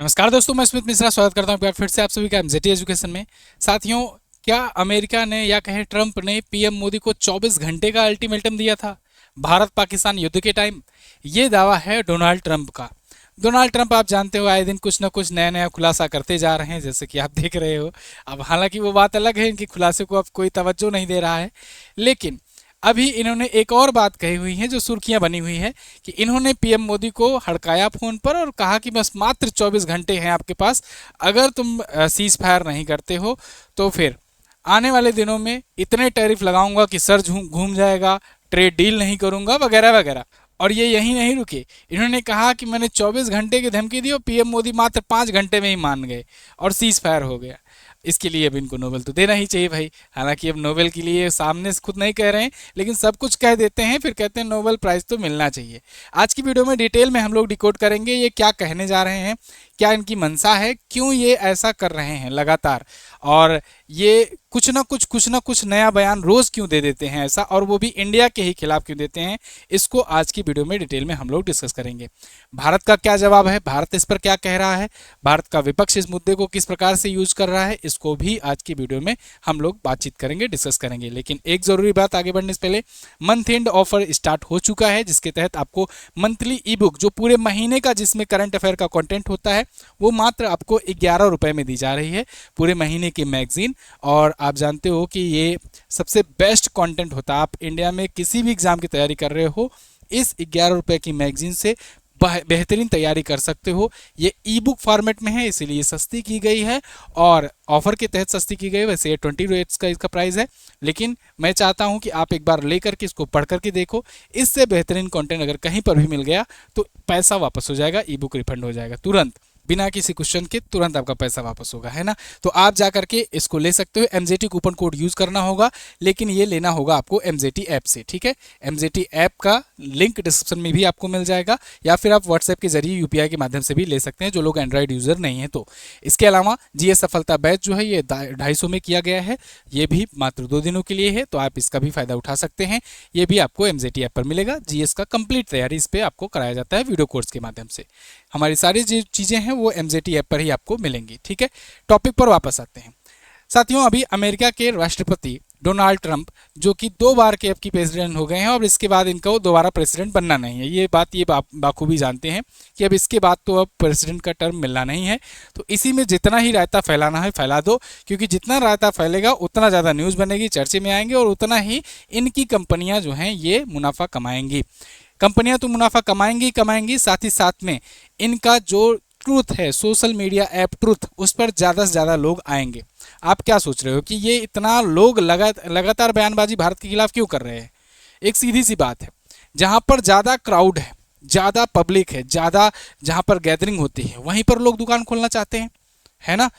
नमस्कार दोस्तों, मैं स्मित मिश्रा स्वागत करता हूं एक बार फिर से आप सभी का एमजेटी एजुकेशन में। साथियों, क्या अमेरिका ने या कहें ट्रंप ने पीएम मोदी को 24 घंटे का अल्टीमेटम दिया था भारत पाकिस्तान युद्ध के टाइम? ये दावा है डोनाल्ड ट्रंप का। डोनाल्ड ट्रंप आप जानते हो आए दिन कुछ ना कुछ नया नया खुलासा करते जा रहे हैं, जैसे कि आप देख रहे हो। अब हालांकि वो बात अलग है, इनकी खुलासे को अब कोई तवज्जो नहीं दे रहा है, लेकिन अभी इन्होंने एक और बात कही हुई है जो सुर्खियां बनी हुई है कि इन्होंने पीएम मोदी को हड़काया फोन पर और कहा कि बस मात्र 24 घंटे हैं आपके पास, अगर तुम सीज फायर नहीं करते हो तो फिर आने वाले दिनों में इतने टैरिफ लगाऊंगा कि सर घूम जाएगा, ट्रेड डील नहीं करूंगा वगैरह वगैरह। और ये यही नहीं रुके, इन्होंने कहा कि मैंने 24 घंटे की धमकी दी और पीएम मोदी मात्र 5 घंटे में ही मान गए और सीज फायर हो गया। इसके लिए अब इनको नोबेल तो देना ही चाहिए भाई। हालांकि अब नोबेल के लिए सामने से खुद नहीं कह रहे हैं, लेकिन सब कुछ कह देते हैं, फिर कहते हैं नोबेल प्राइज़ तो मिलना चाहिए। आज की वीडियो में डिटेल में हम लोग डिकोड करेंगे ये क्या कहने जा रहे हैं, क्या इनकी मंशा है, क्यों ये ऐसा कर रहे हैं लगातार, और ये कुछ ना कुछ नया बयान रोज क्यों दे देते हैं ऐसा, और वो भी इंडिया के ही खिलाफ क्यों देते हैं। इसको आज की वीडियो में डिटेल में हम लोग डिस्कस करेंगे। भारत का क्या जवाब है, भारत इस पर क्या कह रहा है, भारत का विपक्ष इस मुद्दे को किस प्रकार से यूज कर रहा है, इसको भी आज की वीडियो में हम लोग बातचीत करेंगे, डिस्कस करेंगे। लेकिन एक जरूरी बात आगे बढ़ने से पहले, मंथ एंड ऑफर स्टार्ट हो चुका है, जिसके तहत आपको मंथली ई बुक जो पूरे महीने का जिसमें करंट अफेयर का कंटेंट होता है वो मात्र आपको 11 रुपए में दी जा रही है। पूरे महीने की मैगजीन, और आप जानते हो कि ये सबसे बेस्ट कंटेंट होता है। आप इंडिया में किसी भी एग्जाम की तैयारी कर रहे हो, इस 11 रुपए की मैगजीन से बेहतरीन तैयारी कर सकते हो। ये ई बुक फॉर्मेट में है, इसीलिए सस्ती की गई है और ऑफर के तहत सस्ती की गई है। वैसे ये 20 रेट्स का इसका प्राइस है, लेकिन मैं चाहता हूं कि आप एक बार लेकर के इसको पढ़ करके देखो। इससे बेहतरीन कंटेंट अगर कहीं पर भी मिल गया तो पैसा वापस हो जाएगा, ई बुक रिफंड हो जाएगा तुरंत, बिना किसी क्वेश्चन के तुरंत आपका पैसा वापस होगा, है ना। तो आप जा करके इसको ले सकते हो। एमजेटी कूपन कोड यूज करना होगा, लेकिन ये लेना होगा आपको एमजेटी ऐप से, ठीक है। एमजेटी ऐप का लिंक डिस्क्रिप्शन में भी आपको मिल जाएगा, या फिर आप व्हाट्सएप के जरिए यूपीआई के माध्यम से भी ले सकते हैं, जो लोग एंड्रॉइड यूजर नहीं है तो। इसके अलावा जीएस सफलता बैच जो है ये 250 में किया गया है, ये भी मात्र 2 दिनों के लिए है, तो आप इसका भी फायदा उठा सकते हैं। ये भी आपको एमजेटी ऐप पर मिलेगा। जीएस का कंप्लीट तैयारी इस पर आपको कराया जाता है वीडियो कोर्स के माध्यम से। हमारी सारी जो चीजें हैं वो एमजेटी ऐप पर ही आपको मिलेंगी, ठीक है। टॉपिक पर वापस आते हैं साथियों। अभी अमेरिका के राष्ट्रपति डोनाल्ड ट्रंप, जो कि 2 बार के अब की प्रेसिडेंट हो गए हैं, और इसके बाद इनका वो दोबारा प्रेसिडेंट बनना नहीं है, ये बात ये बाखूबी जानते हैं कि अब इसके बाद तो अब प्रेसिडेंट का टर्म मिलना नहीं है। तो इसी में जितना ही रायता फैलाना है फैला दो, क्योंकि जितना रायता फैलेगा उतना ज़्यादा न्यूज़ बनेगी, चर्चे में आएंगे, और उतना ही इनकी कंपनियां जो हैं ये मुनाफा कमाएंगी। कंपनियां तो मुनाफा कमाएंगी, साथ ही साथ में इनका जो ट्रूथ है, सोशल मीडिया ऐप ट्रूथ, उस पर ज़्यादा से ज़्यादा लोग आएंगे। आप क्या सोच रहे हो कि ये इतना लोग लगातार बयानबाजी भारत के खिलाफ क्यों कर रहे हैं? एक सीधी सी बात है, जहाँ पर ज़्यादा क्राउड है, ज़्यादा पब्लिक है, ज़्यादा जहाँ पर गैदरिंग होती है, वहीं पर लोग दुकान खोलना चाहते हैं, है ना।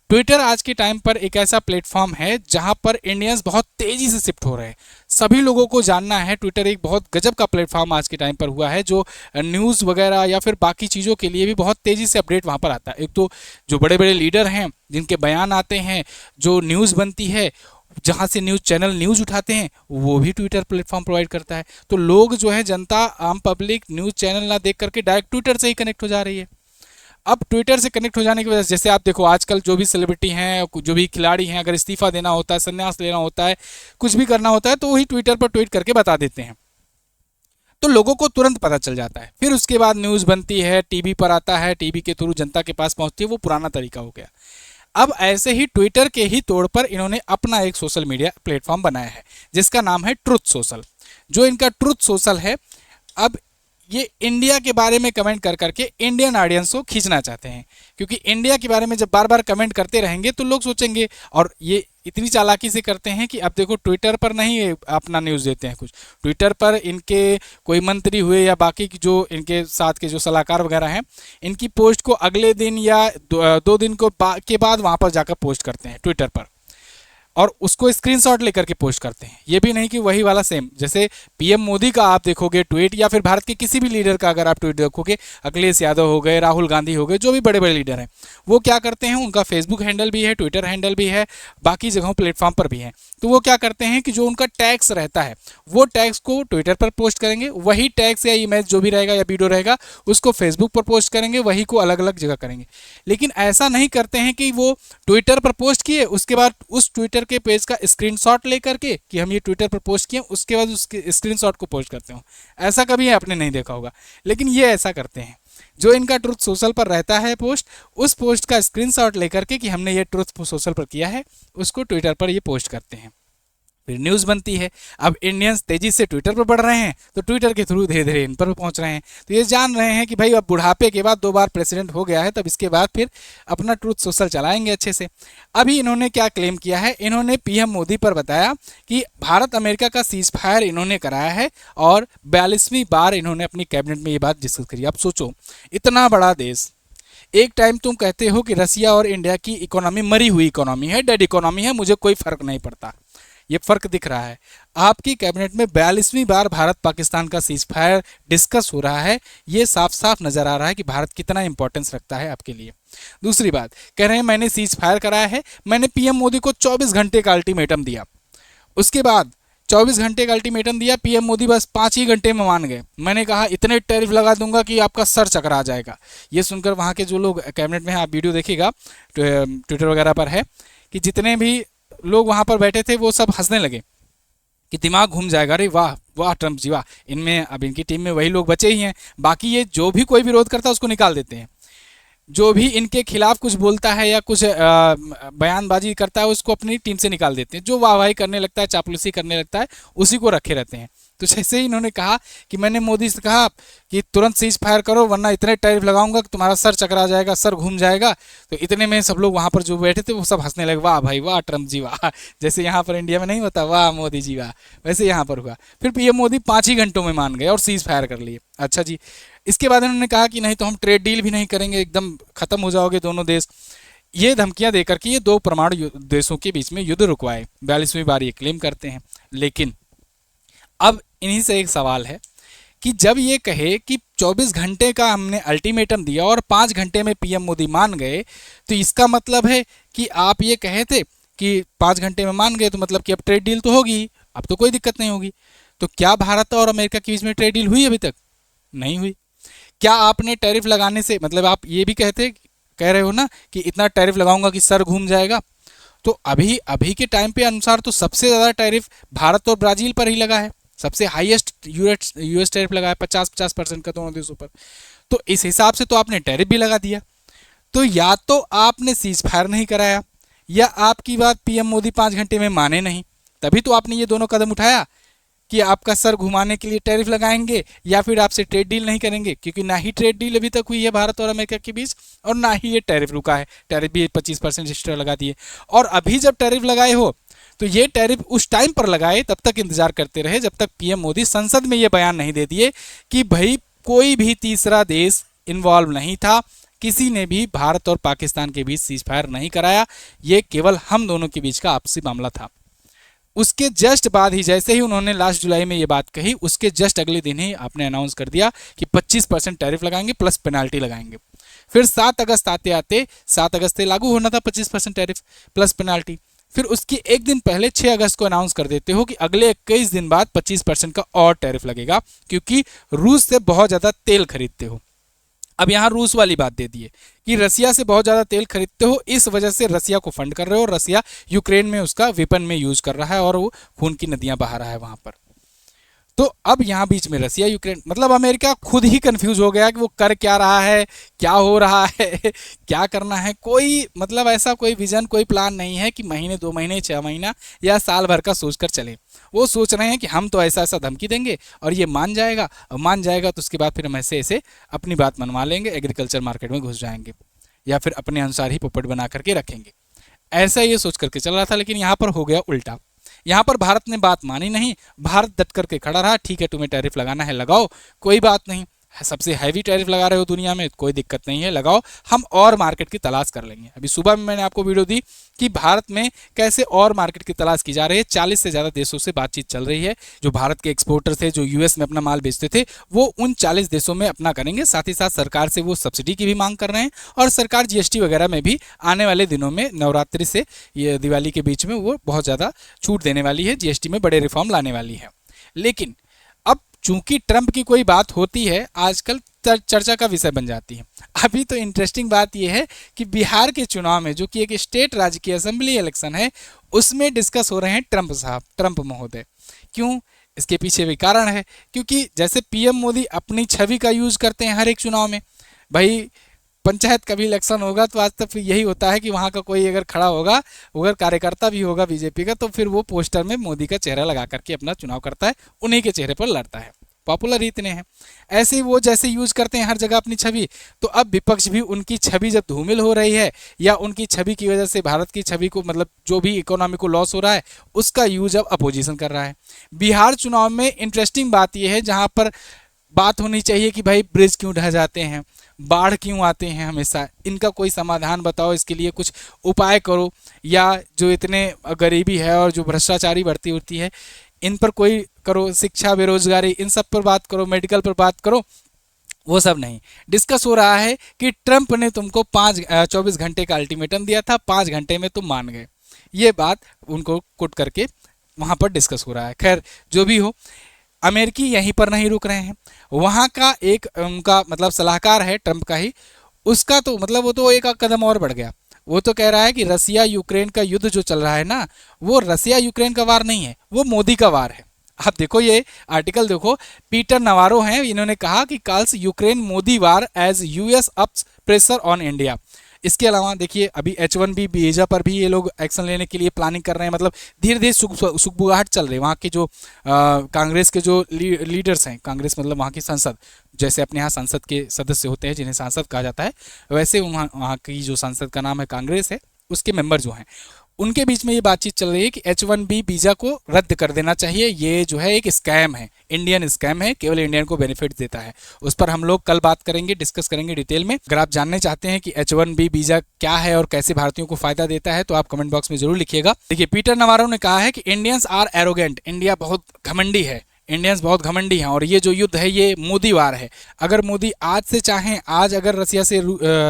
ट्विटर आज के टाइम पर एक ऐसा प्लेटफॉर्म है जहां पर इंडियंस बहुत तेजी से शिफ्ट हो रहे हैं। सभी लोगों को जानना है, ट्विटर एक बहुत गजब का प्लेटफॉर्म आज के टाइम पर हुआ है, जो न्यूज़ वगैरह या फिर बाकी चीज़ों के लिए भी बहुत तेजी से अपडेट वहां पर आता है। एक तो जो बड़े बड़े लीडर हैं जिनके बयान आते हैं, जो न्यूज़ बनती है, जहाँ से न्यूज़ चैनल न्यूज़ उठाते हैं, वो भी ट्विटर प्लेटफॉर्म प्रोवाइड करता है। तो लोग जो है, जनता, आम पब्लिक न्यूज़ चैनल ना देख करके डायरेक्ट ट्विटर से ही कनेक्ट हो जा रही है। अब ट्विटर से कनेक्ट हो जाने की वजह से, जैसे आप देखो आजकल जो भी सेलिब्रिटी हैं, जो भी खिलाड़ी हैं, अगर इस्तीफा देना होता है, संन्यास लेना होता है, कुछ भी करना होता है, तो वही ट्विटर पर ट्वीट करके बता देते हैं, तो लोगों को तुरंत पता चल जाता है। फिर उसके बाद न्यूज़ बनती है, टीवी पर आता है, टीवी के थ्रू जनता के पास पहुंचती है, वो पुराना तरीका हो गया। अब ऐसे ही ट्विटर के ही तौर पर इन्होंने अपना एक सोशल मीडिया प्लेटफॉर्म बनाया है, जिसका नाम है ट्रुथ सोशल। जो इनका ट्रुथ सोशल है, अब ये इंडिया के बारे में कमेंट कर करके इंडियन ऑडियंस को खींचना चाहते हैं, क्योंकि इंडिया के बारे में जब बार बार कमेंट करते रहेंगे तो लोग सोचेंगे, और ये इतनी चालाकी से करते हैं कि अब देखो ट्विटर पर नहीं अपना न्यूज़ देते हैं कुछ, ट्विटर पर इनके कोई मंत्री हुए या बाकी जो इनके साथ के जो सलाहकार वगैरह हैं, इनकी पोस्ट को अगले दिन या 2 दिन के बाद वहाँ पर जाकर पोस्ट करते हैं ट्विटर पर। और उसको स्क्रीनशॉट लेकर के पोस्ट करते हैं। ये भी नहीं कि वही वाला सेम, जैसे पीएम मोदी का आप देखोगे ट्वीट, या फिर भारत के किसी भी लीडर का अगर आप ट्वीट देखोगे, अखिलेश यादव हो गए, राहुल गांधी हो गए, जो भी बड़े बड़े लीडर हैं, वो क्या करते हैं, उनका फेसबुक हैंडल भी है, ट्विटर हैंडल भी है, बाकी जगहों प्लेटफॉर्म पर भी है। तो वो क्या करते हैं कि जो उनका टैग्स रहता है वो टैग्स को ट्विटर पर पोस्ट करेंगे, वही टैग्स या इमेज जो भी रहेगा या वीडियो रहेगा उसको फेसबुक पर पोस्ट करेंगे, वही को अलग अलग जगह करेंगे। लेकिन ऐसा नहीं करते हैं कि वो ट्विटर पर पोस्ट किए, उसके बाद उस ट्विटर के पेज का स्क्रीनशॉट लेकर के कि हम ये ट्विटर पर पोस्ट किए, उसके बाद उसके स्क्रीनशॉट को पोस्ट करते हो। ऐसा कभी आपने नहीं देखा होगा, लेकिन ये ऐसा करते हैं। जो इनका ट्रुथ सोशल पर रहता है पोस्ट, उस पोस्ट का स्क्रीनशॉट लेकर के कि हमने ये ट्रुथ सोशल पर किया है, उसको ट्विटर पर ये पोस्ट करते हैं, फिर न्यूज़ बनती है। अब इंडियंस तेजी से ट्विटर पर बढ़ रहे हैं, तो ट्विटर के थ्रू धीरे धीरे इन पर पहुंच रहे हैं। तो ये जान रहे हैं कि भाई अब बुढ़ापे के बाद 2 बार प्रेसिडेंट हो गया है, तब इसके बाद फिर अपना ट्रूथ सोशल चलाएंगे अच्छे से। अभी इन्होंने क्या क्लेम किया है, इन्होंने पीएम मोदी पर बताया कि भारत अमेरिका का सीज फायर इन्होंने कराया है और 42वीं बार इन्होंने अपनी कैबिनेट में ये बात डिस्कस करी। आप सोचो, इतना बड़ा देश, एक टाइम तुम कहते हो कि रसिया और इंडिया की इकोनॉमी मरी हुई इकोनॉमी है, डेड इकोनॉमी है, मुझे कोई फर्क नहीं पड़ता, ये फर्क दिख रहा है। आपकी कैबिनेट में 42वीं बार भारत पाकिस्तान का सीज फायर डिस्कस हो रहा है, ये साफ साफ नजर आ रहा है कि भारत कितना इंपॉर्टेंस रखता है आपके लिए। दूसरी बात, कह रहे हैं मैंने सीज फायर कराया है, मैंने पीएम मोदी को 24 घंटे का अल्टीमेटम दिया, उसके बाद 24 घंटे का अल्टीमेटम दिया, पीएम मोदी बस 5 ही घंटे में मान गए। मैंने कहा इतने टैरिफ लगा दूंगा कि आपका सर चकरा जाएगा। ये सुनकर वहाँ के जो लोग कैबिनेट में हैं, आप वीडियो देखिएगा, ट्विटर वगैरह पर है, कि जितने भी लोग वहां पर बैठे थे वो सब हंसने लगे कि दिमाग घूम जाएगा, अरे वाह वाह ट्रम्प जी वाह। इनमें अब इनकी टीम में वही लोग बचे ही हैं, बाकी ये जो भी कोई विरोध करता है उसको निकाल देते हैं, जो भी इनके खिलाफ कुछ बोलता है या कुछ बयानबाजी करता है उसको अपनी टीम से निकाल देते हैं, जो वाहवाही करने लगता है, चापलूसी करने लगता है, उसी को रखे रहते हैं। तो जैसे ही इन्होंने कहा कि मैंने मोदी से कहा कि तुरंत सीज फायर करो वरना इतने टैरिफ लगाऊंगा कि तुम्हारा सर चकरा जाएगा, सर घूम जाएगा, तो इतने में सब लोग वहाँ पर जो बैठे थे वो सब हंसने लगे, वाह भाई वाह ट्रम्प जी वाह। जैसे यहाँ पर इंडिया में नहीं होता वाह मोदी जी वाह, वैसे यहाँ पर हुआ। फिर पीएम मोदी 5 ही घंटों में मान गए और सीज फायर कर लिए। अच्छा जी, इसके बाद इन्होंने कहा कि नहीं तो हम ट्रेड डील भी नहीं करेंगे, एकदम खत्म हो जाओगे दोनों देश। ये धमकियां देकर के ये 2 परमाणु देशों के बीच में युद्ध रुकवाए, 42वीं बार ये क्लेम करते हैं। लेकिन अब इन्हीं से एक सवाल है कि जब ये कहे कि 24 घंटे का हमने अल्टीमेटम दिया और 5 घंटे में पीएम मोदी मान गए, तो इसका मतलब है कि आप ये कहे थे कि 5 घंटे में मान गए तो मतलब कि अब ट्रेड डील तो होगी, अब तो कोई दिक्कत नहीं होगी। तो क्या भारत और अमेरिका के बीच में ट्रेड डील हुई? अभी तक नहीं हुई। क्या आपने टैरिफ लगाने से मतलब आप ये भी कह रहे हो ना कि इतना टैरिफ लगाऊंगा कि सर घूम जाएगा? तो अभी अभी के टाइम पे अनुसार तो सबसे ज़्यादा टैरिफ भारत और ब्राज़ील पर ही लगा है, सबसे हाईएस्ट यूएस टैरिफ लगा है 50% का दोनों देशों पर। तो इस हिसाब से तो आपने टैरिफ भी लगा दिया। तो या तो आपने सीज फायर नहीं कराया, या आपकी बात पीएम मोदी 5 घंटे में माने नहीं, तभी तो आपने ये दोनों कदम उठाया कि आपका सर घुमाने के लिए टैरिफ लगाएंगे या फिर आपसे ट्रेड डील नहीं करेंगे, क्योंकि ना ही ट्रेड डील अभी तक हुई है भारत और अमेरिका के बीच और ना ही ये टैरिफ रुका है। टैरिफ भी 25% एक्स्ट्रा लगा दिए, और अभी जब टैरिफ लगाए हो तो ये टैरिफ उस टाइम पर लगाए, तब तक इंतजार करते रहे जब तक पीएम मोदी संसद में ये बयान नहीं दे दिए कि भाई कोई भी तीसरा देश इन्वॉल्व नहीं था, किसी ने भी भारत और पाकिस्तान के बीच सीज फायर नहीं कराया, ये केवल हम दोनों के बीच का आपसी मामला था। उसके जस्ट बाद ही, जैसे ही उन्होंने लास्ट जुलाई में ये बात कही, उसके जस्ट अगले दिन ही आपने अनाउंस कर दिया कि 25% टैरिफ लगाएंगे प्लस पेनाल्टी लगाएंगे। फिर 7 अगस्त आते आते, 7 अगस्त से लागू होना था 25% टैरिफ प्लस पेनाल्टी, फिर उसकी एक दिन पहले 6 अगस्त को अनाउंस कर देते हो कि अगले 21 दिन बाद 25% का और टैरिफ लगेगा, क्योंकि रूस से बहुत ज़्यादा तेल खरीदते हो। अब यहाँ रूस वाली बात दे दिए कि रसिया से बहुत ज़्यादा तेल खरीदते हो, इस वजह से रसिया को फंड कर रहे हो, रसिया यूक्रेन में उसका वेपन में यूज कर रहा है और वो खून की नदियां बहा रहा है वहाँ पर। तो अब यहाँ बीच में रसिया यूक्रेन, मतलब अमेरिका खुद ही कंफ्यूज हो गया कि वो कर क्या रहा है, क्या हो रहा है, क्या करना है। कोई मतलब ऐसा कोई विजन, कोई प्लान नहीं है कि महीने 2 महीने 6 महीना या साल भर का सोच कर चले। वो सोच रहे हैं कि हम तो ऐसा ऐसा धमकी देंगे और ये मान जाएगा, और मान जाएगा तो उसके बाद फिर हम ऐसे ऐसे अपनी बात मनवा लेंगे, एग्रीकल्चर मार्केट में घुस जाएंगे या फिर अपने अनुसार ही पुपट बना करके रखेंगे। ऐसा ये सोच करके चल रहा था, लेकिन यहाँ पर हो गया उल्टा। यहाँ पर भारत ने बात मानी नहीं, भारत डट करके खड़ा रहा, ठीक है तुम्हें टैरिफ लगाना है लगाओ, कोई बात नहीं, सबसे हैवी टैरिफ लगा रहे हो दुनिया में, कोई दिक्कत नहीं है, लगाओ, हम और मार्केट की तलाश कर लेंगे। अभी सुबह में मैंने आपको वीडियो दी कि भारत में कैसे और मार्केट की तलाश की जा रही है। 40 से ज़्यादा देशों से बातचीत चल रही है। जो भारत के एक्सपोर्टर थे, जो यूएस में अपना माल बेचते थे, वो उन 40 देशों में अपना करेंगे। साथ ही साथ सरकार से वो सब्सिडी की भी मांग कर रहे हैं, और सरकार जीएसटी वगैरह में भी आने वाले दिनों में, नवरात्रि से ये दिवाली के बीच में, वो बहुत ज़्यादा छूट देने वाली है, जीएसटी में बड़े रिफॉर्म लाने वाली है। लेकिन अब चूंकि ट्रंप की कोई बात होती है, आजकल चर्चा का विषय बन जाती है। अभी तो इंटरेस्टिंग बात यह है कि बिहार के चुनाव में, जो कि एक स्टेट राज्य की असेंबली इलेक्शन है, उसमें डिस्कस हो रहे हैं ट्रंप साहब, ट्रंप महोदय। क्यों? इसके पीछे भी कारण है, क्योंकि जैसे पीएम मोदी अपनी छवि का यूज करते हैं हर एक चुनाव में। भाई पंचायत का भी इलेक्शन होगा तो आज तक फिर यही होता है कि वहाँ का कोई अगर खड़ा होगा, अगर कार्यकर्ता भी होगा बीजेपी का, तो फिर वो पोस्टर में मोदी का चेहरा लगा करके अपना चुनाव करता है, उन्हीं के चेहरे पर लड़ता है। पॉपुलर ही इतने हैं। ऐसे ही वो जैसे यूज करते हैं हर जगह अपनी छवि, तो अब विपक्ष भी उनकी छवि जब धूमिल हो रही है, या उनकी छवि की वजह से भारत की छवि को, मतलब जो भी इकोनॉमी को लॉस हो रहा है, उसका यूज अब अपोजिशन कर रहा है। बिहार चुनाव में इंटरेस्टिंग बात यह है, जहाँ पर बात होनी चाहिए कि भाई ब्रिज क्यों ढह जाते हैं, बाढ़ क्यों आते हैं हमेशा, इनका कोई समाधान बताओ, इसके लिए कुछ उपाय करो, या जो इतने गरीबी है और जो भ्रष्टाचारी बढ़ती होती है, इन पर कोई करो, शिक्षा, बेरोजगारी, इन सब पर बात करो, मेडिकल पर बात करो। वो सब नहीं डिस्कस हो रहा है कि ट्रंप ने तुमको 24 घंटे का अल्टीमेटम दिया था, 5 घंटे में तुम मान गए। ये बात उनको कोट करके वहाँ पर डिस्कस हो रहा है। खैर जो भी हो, अमेरिकी यहीं पर नहीं रुक रहे हैं। वहाँ का एक उनका मतलब सलाहकार है ट्रंप का ही, उसका तो मतलब वो तो एक कदम और बढ़ गया। वो तो कह रहा है कि रसिया यूक्रेन का युद्ध जो चल रहा है ना, वो रसिया यूक्रेन का वार नहीं है, वो मोदी का वार है। आप देखो ये आर्टिकल देखो, पीटर नवारो हैं, इन्होंने कहा कि calls Ukraine Modi war as US ups pressure on India. इसके अलावा देखिए अभी H1B वीजा पर भी ये लोग एक्शन लेने के लिए प्लानिंग कर रहे हैं। मतलब धीरे धीरे सुखबुगाहट चल रही है। वहाँ के जो कांग्रेस के जो लीडर्स हैं, कांग्रेस मतलब वहाँ की संसद, जैसे अपने यहाँ संसद के सदस्य होते हैं जिन्हें सांसद कहा जाता है, वैसे वहाँ की जो संसद का नाम है कांग्रेस है, उसके मेंबर जो हैं, उनके बीच में ये बातचीत चल रही है कि H1B वीजा को रद्द कर देना चाहिए। ये जो है एक स्कैम है, इंडियन स्कैम है, केवल इंडियन को बेनिफिट देता है। उस पर हम लोग कल बात करेंगे, डिस्कस करेंगे डिटेल में। अगर आप जानने चाहते हैं कि H1B वीजा क्या है और कैसे भारतीयों को फायदा देता है, तो आप कमेंट बॉक्स में जरूर लिखिएगा। देखिए पीटर नवारो ने कहा है कि इंडियंस आर एरोगेंट, इंडिया बहुत घमंडी है, इंडियंस बहुत घमंडी हैं, और ये जो युद्ध है ये मोदी वार है। अगर मोदी आज से चाहें, आज अगर रसिया से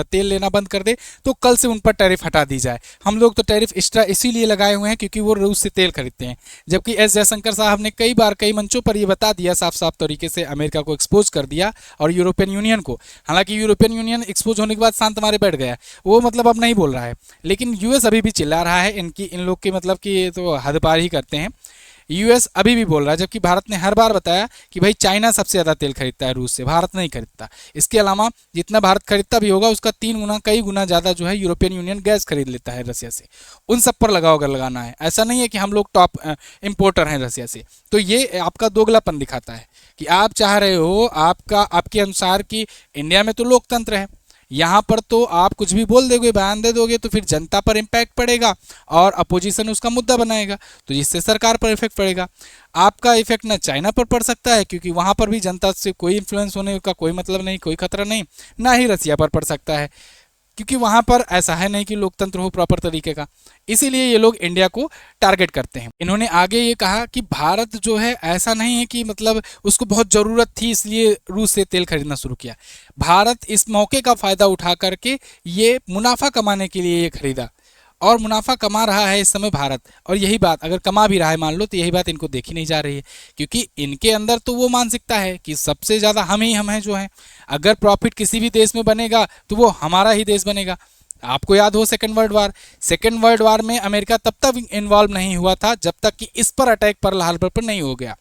तेल लेना बंद कर दे, तो कल से उन पर टैरिफ हटा दी जाए। हम लोग तो टैरिफ एक्स्ट्रा इसीलिए लगाए हुए हैं क्योंकि वो रूस से तेल खरीदते हैं। जबकि एस जयशंकर साहब ने कई बार कई मंचों पर ये बता दिया, साफ साफ तरीके से अमेरिका को एक्सपोज कर दिया और यूरोपियन यूनियन को। हालांकि यूरोपियन यूनियन एक्सपोज होने के बाद शांत मारे बैठ गया, वो मतलब अब नहीं बोल रहा है, लेकिन यूएस अभी भी चिल्ला रहा है। इन लोग की मतलब कि ये तो हद पार ही करते हैं। यूएस अभी भी बोल रहा है, जबकि भारत ने हर बार बताया कि भाई चाइना सबसे ज़्यादा तेल खरीदता है रूस से, भारत नहीं खरीदता। इसके अलावा जितना भारत खरीदता भी होगा उसका 3 गुना, कई गुना ज़्यादा जो है यूरोपियन यूनियन गैस खरीद लेता है रसिया से। उन सब पर लगाओ अगर लगाना है, ऐसा नहीं है कि हम लोग टॉप इम्पोर्टर हैं रसिया से। तो ये आपका दोगलापन दिखाता है कि आप चाह रहे हो, आपके अनुसार कि इंडिया में तो लोकतंत्र है, यहाँ पर तो आप कुछ भी बोल दोगे, बयान दे दोगे, तो फिर जनता पर इम्पैक्ट पड़ेगा और अपोजिशन उसका मुद्दा बनाएगा, तो जिससे सरकार पर इफेक्ट पड़ेगा। आपका इफेक्ट ना चाइना पर पड़ सकता है क्योंकि वहाँ पर भी जनता से कोई इन्फ्लुएंस होने का कोई मतलब नहीं, कोई खतरा नहीं, ना ही रसिया पर पड़ सकता है क्योंकि वहाँ पर ऐसा है नहीं कि लोकतंत्र हो प्रॉपर तरीके का। इसीलिए ये लोग इंडिया को टारगेट करते हैं। इन्होंने आगे ये कहा कि भारत जो है ऐसा नहीं है कि मतलब उसको बहुत ज़रूरत थी इसलिए रूस से तेल खरीदना शुरू किया। भारत इस मौके का फ़ायदा उठा करके ये मुनाफा कमाने के लिए ये खरीदा और मुनाफा कमा रहा है इस समय भारत। और यही बात अगर कमा भी रहा है मान लो, तो यही बात इनको देखी नहीं जा रही है क्योंकि इनके अंदर तो वो मानसिकता है कि सबसे ज़्यादा हम ही हम हैं जो हैं। अगर प्रॉफिट किसी भी देश में बनेगा तो वो हमारा ही देश बनेगा। आपको याद हो सेकेंड वर्ल्ड वार में अमेरिका तब तक इन्वॉल्व नहीं हुआ था जब तक कि इस पर अटैक पर्ल हार्बर पर नहीं हो गया।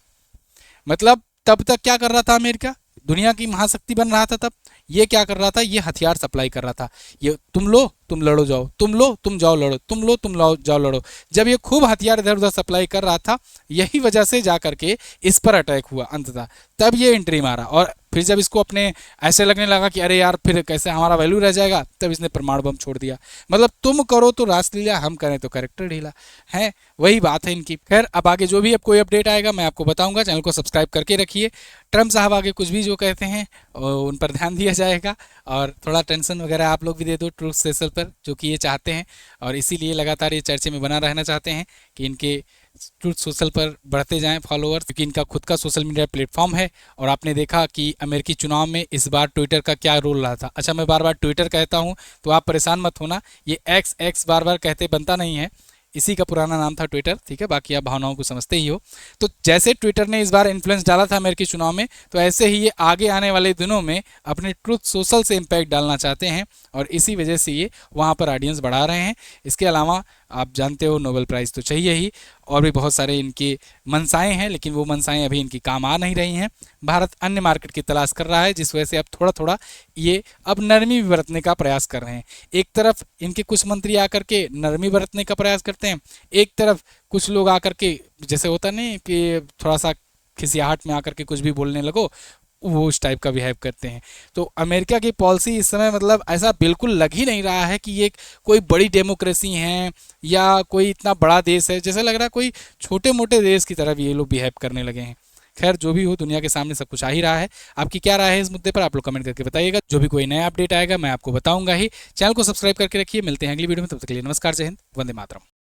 मतलब तब तक क्या कर रहा था अमेरिका, दुनिया की महाशक्ति बन रहा था। तब ये क्या कर रहा था, ये हथियार सप्लाई कर रहा था। ये तुम लो तुम लड़ो जाओ, तुम लो तुम जाओ लड़ो, तुम लो तुम जाओ लड़ो। जब ये खूब हथियार इधर उधर सप्लाई कर रहा था, यही वजह से जा करके इस पर अटैक हुआ अंततः, तब ये एंट्री मारा। और फिर जब इसको अपने ऐसे लगने लगा कि अरे यार फिर कैसे हमारा वैल्यू रह जाएगा, तब इसने परमाणु बम छोड़ दिया। मतलब तुम करो तो रासलीला, हम करें तो कैरेक्टर ढीला है, वही बात है इनकी। खैर अब आगे जो भी अब कोई अपडेट आएगा मैं आपको बताऊंगा, चैनल को सब्सक्राइब करके रखिए। ट्रम्प साहब आगे कुछ भी जो कहते हैं उन पर ध्यान दिया जाएगा, और थोड़ा टेंशन वगैरह आप लोग भी दे दो ट्रूथ सोशल पर, जो कि ये चाहते हैं और इसीलिए लगातार ये चर्चे में बना रहना चाहते हैं कि इनके ट्रूथ सोशल पर बढ़ते जाएं फॉलोअर्स, क्योंकि इनका खुद का सोशल मीडिया प्लेटफॉर्म है। और आपने देखा कि अमेरिकी चुनाव में इस बार ट्विटर का क्या रोल रहा था। अच्छा, मैं बार बार ट्विटर कहता हूं तो आप परेशान मत होना, ये एक्स एक्स बार बार कहते बनता नहीं है, इसी का पुराना नाम था ट्विटर, ठीक है, बाकी आप भावनाओं को समझते ही हो। तो जैसे ट्विटर ने इस बार इन्फ्लुएंस डाला था अमेरिकी चुनाव में, तो ऐसे ही ये आगे आने वाले दिनों में अपने ट्रूथ सोशल से इम्पैक्ट डालना चाहते हैं, और इसी वजह से ये वहाँ पर ऑडियंस बढ़ा रहे हैं। इसके अलावा आप जानते हो नोबेल प्राइज़ तो चाहिए ही, और भी बहुत सारे इनकी मंशाएं हैं, लेकिन वो मंशाएं अभी इनकी काम आ नहीं रही हैं। भारत अन्य मार्केट की तलाश कर रहा है, जिस वजह से अब थोड़ा थोड़ा ये अब नरमी भी बरतने का प्रयास कर रहे हैं। एक तरफ इनके कुछ मंत्री आकर के नरमी बरतने का प्रयास करते हैं, एक तरफ कुछ लोग आकर के, जैसे होता नहीं कि थोड़ा सा खिसियाहट में आकर के कुछ भी बोलने लगो, वो उस टाइप का बिहेव करते हैं। तो अमेरिका की पॉलिसी इस समय मतलब ऐसा बिल्कुल लग ही नहीं रहा है कि ये कोई बड़ी डेमोक्रेसी है या कोई इतना बड़ा देश है, जैसे लग रहा है कोई छोटे मोटे देश की तरफ ये लोग बिहेव करने लगे हैं। खैर जो भी हो, दुनिया के सामने सब कुछ आ ही रहा है। आपकी क्या राय है इस मुद्दे पर, आप लोग कमेंट करके बताइएगा। जो भी कोई नया अपडेट आएगा मैं आपको बताऊंगा ही। चैनल को सब्सक्राइब करके रखिए, मिलते हैं अगली वीडियो में, तब तक के लिए नमस्कार, जय हिंद, वंदे मातरम।